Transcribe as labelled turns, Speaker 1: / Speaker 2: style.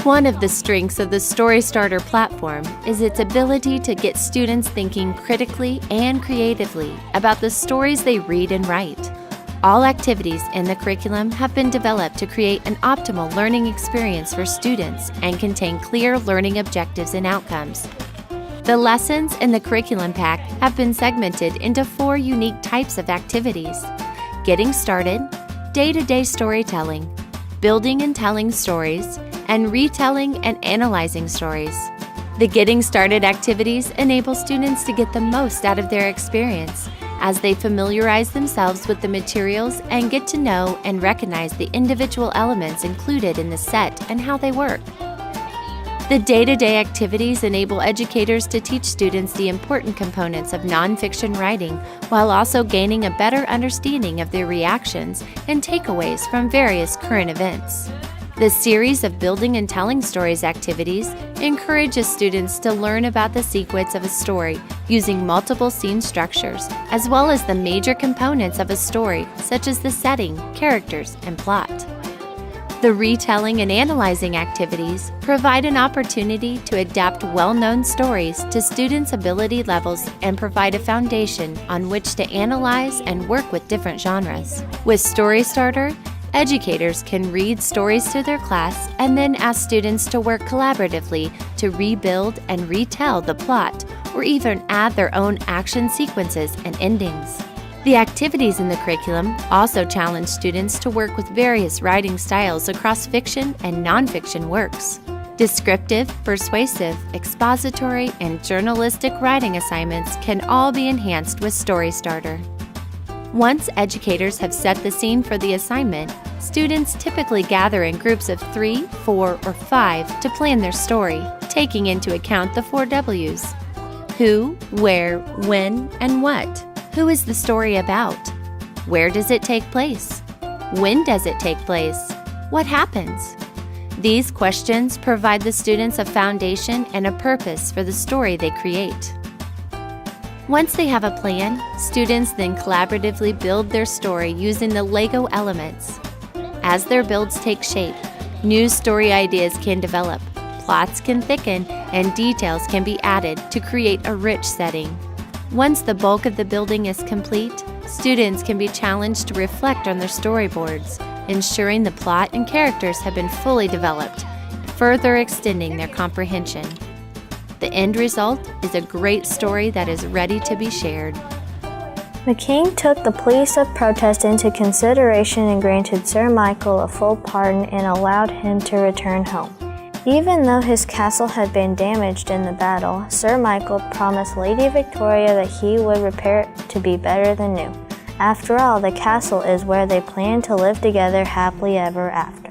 Speaker 1: One of the strengths of the Story Starter platform is its ability to get students thinking critically and creatively about the stories they read and write. All activities in the curriculum have been developed to create an optimal learning experience for students and contain clear learning objectives and outcomes. The lessons in the curriculum pack have been segmented into 4 unique types of activities: getting started, day-to-day storytelling, building and telling stories, and retelling and analyzing stories. The Getting Started activities enable students to get the most out of their experience as they familiarize themselves with the materials and get to know and recognize the individual elements included in the set and how they work. The day-to-day activities enable educators to teach students the important components of nonfiction writing while also gaining a better understanding of their reactions and takeaways from various current events. The series of Building and Telling Stories activities encourages students to learn about the sequence of a story using multiple scene structures, as well as the major components of a story, such as the setting, characters, and plot. The Retelling and Analyzing activities provide an opportunity to adapt well-known stories to students' ability levels and provide a foundation on which to analyze and work with different genres. With Story Starter, educators can read stories to their class and then ask students to work collaboratively to rebuild and retell the plot, or even add their own action sequences and endings. The activities in the curriculum also challenge students to work with various writing styles across fiction and nonfiction works. Descriptive, persuasive, expository, and journalistic writing assignments can all be enhanced with Story Starter. Once educators have set the scene for the assignment, students typically gather in groups of 3, 4, or 5 to plan their story, taking into account the 4 W's. Who, where, when, and what. Who is the story about? Where does it take place? When does it take place? What happens? These questions provide the students a foundation and a purpose for the story they create. Once they have a plan, students then collaboratively build their story using the Lego elements. As their builds take shape, new story ideas can develop, plots can thicken, and details can be added to create a rich setting. Once the bulk of the building is complete, students can be challenged to reflect on their storyboards, ensuring the plot and characters have been fully developed, further extending their comprehension. The end result is a great story that is ready to be shared.
Speaker 2: The king took the pleas of protest into consideration and granted Sir Michael a full pardon and allowed him to return home. Even though his castle had been damaged in the battle, Sir Michael promised Lady Victoria that he would repair it to be better than new. After all, the castle is where they plan to live together happily ever after.